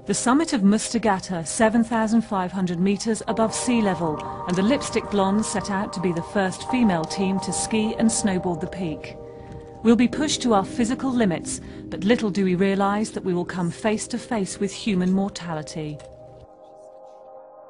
The summit of Mustagata, 7,500 metres above sea level, and the Lipstick Blondes set out to be the first female team to ski and snowboard the peak. We'll be pushed to our physical limits, but little do we realise that we will come face to face with human mortality.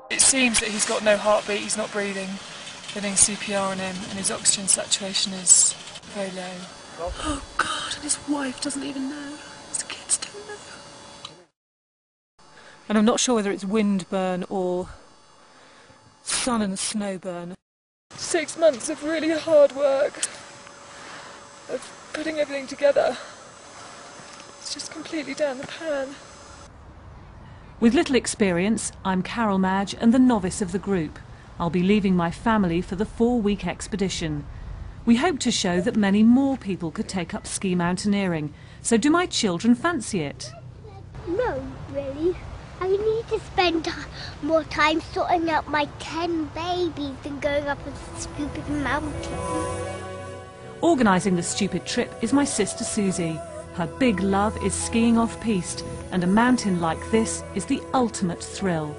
It seems that he's got no heartbeat, he's not breathing, getting CPR on him, and his oxygen saturation is very low. Oh God, and his wife doesn't even know. His kids don't know. And I'm not sure whether it's wind burn or sun and snow burn. 6 months of really hard work, of putting everything together. It's just completely down the pan. With little experience, I'm Carol Madge and the novice of the group. I'll be leaving my family for the 4-week expedition. We hope to show that many more people could take up ski mountaineering. So do my children fancy it? No, really. I need to spend more time sorting out my 10 babies than going up a stupid mountain. Organising the stupid trip is my sister Susie. Her big love is skiing off-piste, and a mountain like this is the ultimate thrill.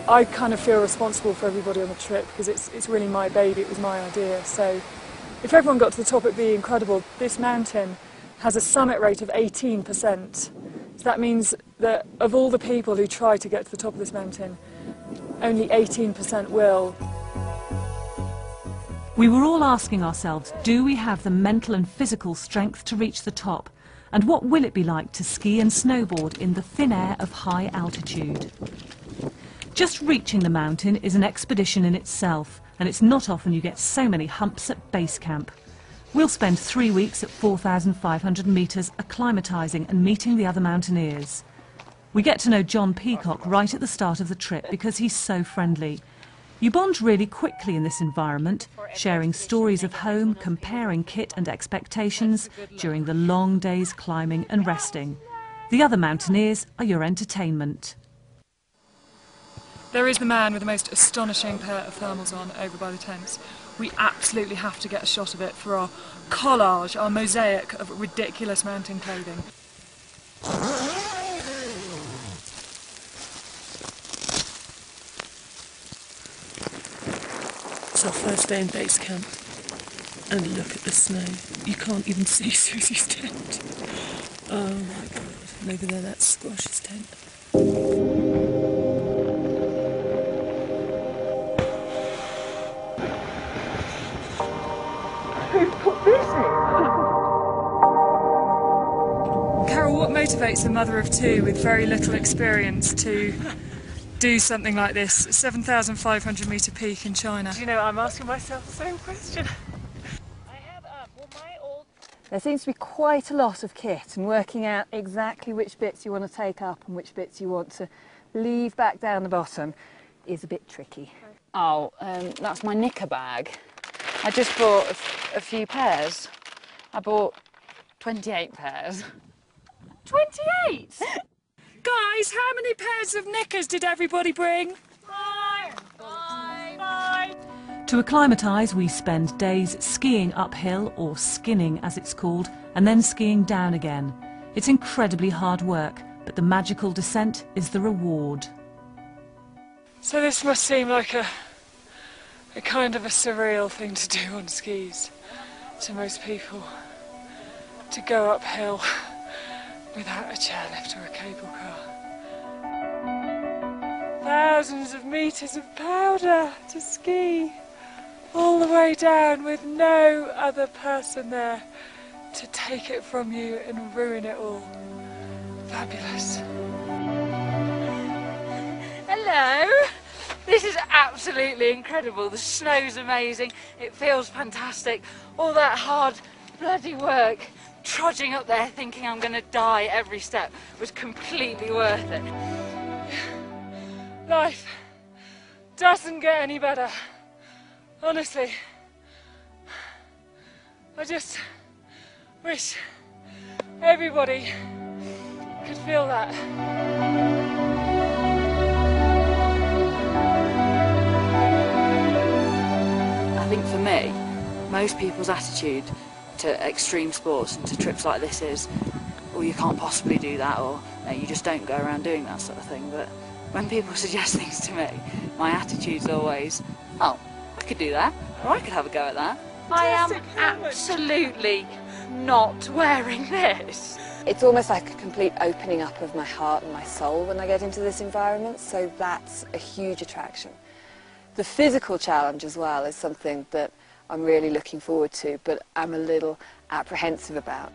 I kind of feel responsible for everybody on the trip because it's really my baby, it was my idea. So if everyone got to the top, it'd be incredible. This mountain has a summit rate of 18%. So that means that of all the people who try to get to the top of this mountain, only 18% will. We were all asking ourselves, do we have the mental and physical strength to reach the top? And what will it be like to ski and snowboard in the thin air of high altitude? Just reaching the mountain is an expedition in itself, and it's not often you get so many humps at base camp. We'll spend 3 weeks at 4,500 metres acclimatising and meeting the other mountaineers. We get to know John Peacock right at the start of the trip because he's so friendly. You bond really quickly in this environment, sharing stories of home, comparing kit and expectations during the long days climbing and resting. The other mountaineers are your entertainment. There is the man with the most astonishing pair of thermals on over by the tents. We absolutely have to get a shot of it for our collage, our mosaic of ridiculous mountain clothing. It's our first day in base camp, and look at the snow. You can't even see Susie's tent. Oh my God, and over there that's Squash's tent. Who put this in? Carol, what motivates a mother of two with very little experience to do something like this? 7,500 metre peak in China. Do you know, I'm asking myself the same question. There seems to be quite a lot of kit, and working out exactly which bits you want to take up and which bits you want to leave back down the bottom is a bit tricky. Oh, that's my knicker bag. I just bought a few pairs. I bought 28 pairs. 28? Guys, how many pairs of knickers did everybody bring? 5. To acclimatise, we spend days skiing uphill, or skinning as it's called, and then skiing down again. It's incredibly hard work, but the magical descent is the reward. So this must seem like a kind of a surreal thing to do on skis to most people, to go uphill without a chairlift or a cable car. Thousands of metres of powder to ski all the way down with no other person there to take it from you and ruin it all. Fabulous. Hello! This is absolutely incredible. The snow's amazing. It feels fantastic. All that hard bloody work, trudging up there thinking I'm going to die every step, was completely worth it. Life doesn't get any better. Honestly, I just wish everybody could feel that. I think for me, most people's attitude to extreme sports and to trips like this is, or you can't possibly do that, or no, you just don't go around doing that sort of thing. But when people suggest things to me, my attitude's always, oh, I could do that, or I could have a go at that. I am absolutely not wearing this. It's almost like a complete opening up of my heart and my soul when I get into this environment, so that's a huge attraction. The physical challenge as well is something that I'm really looking forward to, but I'm a little apprehensive about.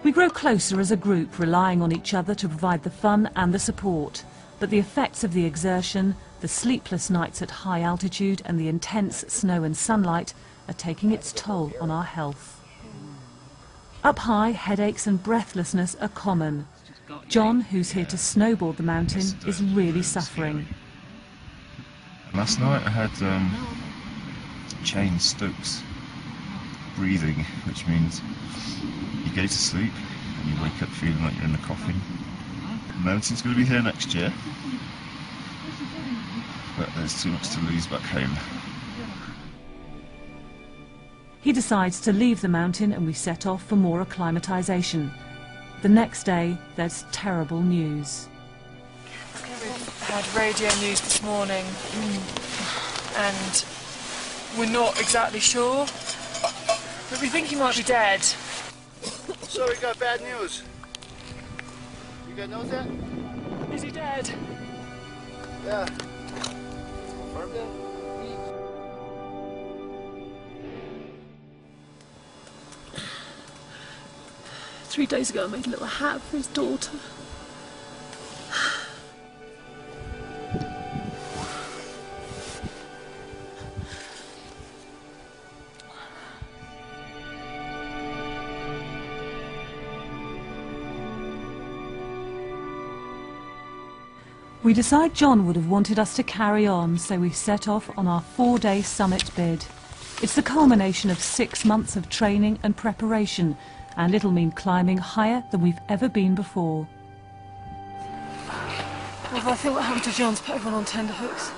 We grow closer as a group, relying on each other to provide the fun and the support. But the effects of the exertion, the sleepless nights at high altitude and the intense snow and sunlight are taking its toll on our health. Up high, headaches and breathlessness are common. John, who's here to snowboard the mountain, is really suffering. Last night I had chain Stokes breathing, which means you go to sleep and you wake up feeling like you're in a coffin. The mountain's going to be here next year, but there's too much to lose back home. He decides to leave the mountain and we set off for more acclimatization. The next day, there's terrible news. We've had radio news this morning, and we're not exactly sure, but we think he might be dead. So we got bad news. You guys know that? Is he dead? Yeah. Confirmed it? 3 days ago I made a little hat for his daughter. We decide John would have wanted us to carry on, so we set off on our 4-day summit bid. It's the culmination of 6 months of training and preparation, and it'll mean climbing higher than we've ever been before. Well, I think what happened to John's put everyone on tenterhooks.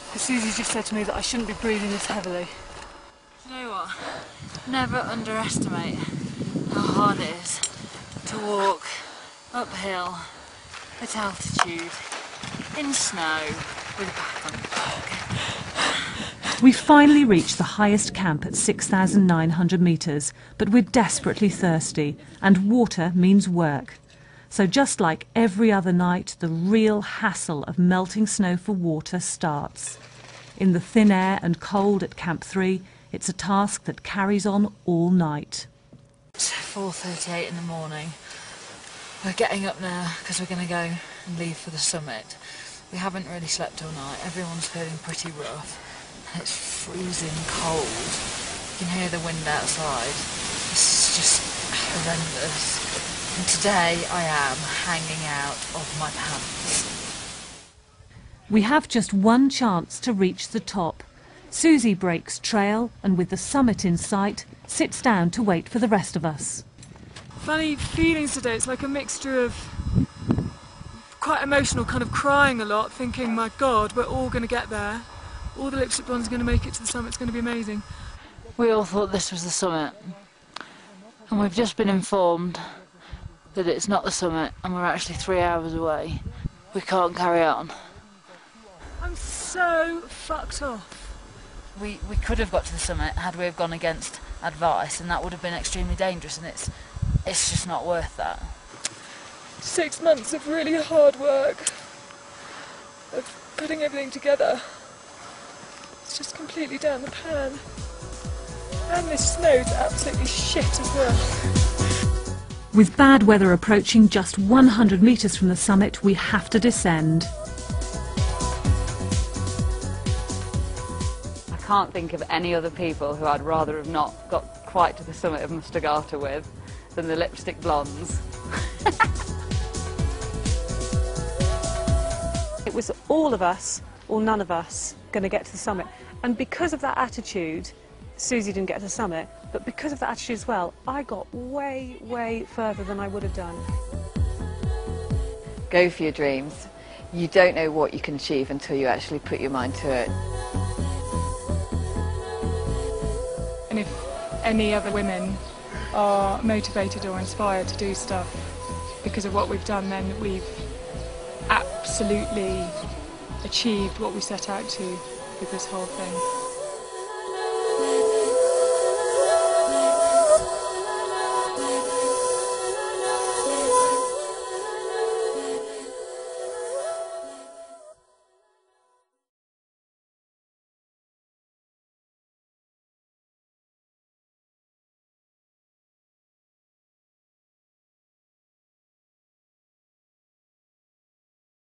Because Susie just said to me that I shouldn't be breathing this heavily. You know what? Never underestimate how hard it is to walk uphill at altitude, in snow, with a back on your back. We finally reached the highest camp at 6,900 metres, but we're desperately thirsty, and water means work. So just like every other night, the real hassle of melting snow for water starts. In the thin air and cold at Camp 3, it's a task that carries on all night. It's 4:38 in the morning. We're getting up now because we're going to go and leave for the summit. We haven't really slept all night. Everyone's feeling pretty rough. And it's freezing cold. You can hear the wind outside. This is just horrendous. And today I am hanging out of my pants. We have just one chance to reach the top. Susie breaks trail and with the summit in sight, sits down to wait for the rest of us. Funny feelings today. It's like a mixture of quite emotional, kind of crying a lot, thinking, my God, we're all going to get there. All the lipstick blondes are going to make it to the summit. It's going to be amazing. We all thought this was the summit. And we've just been informed that it's not the summit and we're actually 3 hours away. We can't carry on. I'm so fucked off. We could have got to the summit had we have gone against advice, and that would have been extremely dangerous, and it's just not worth that. 6 months of really hard work, of putting everything together. It's just completely down the pan. And this snow's absolutely shit as well. With bad weather approaching just 100 metres from the summit, we have to descend. I can't think of any other people who I'd rather have not got quite to the summit of Mustagata with than the lipstick blondes. It was all of us, or none of us, going to get to the summit. And because of that attitude, Susie didn't get to the summit, but because of that attitude as well, I got way, way further than I would have done. Go for your dreams. You don't know what you can achieve until you actually put your mind to it. And if any other women are motivated or inspired to do stuff because of what we've done, then we've absolutely achieved what we set out to with this whole thing.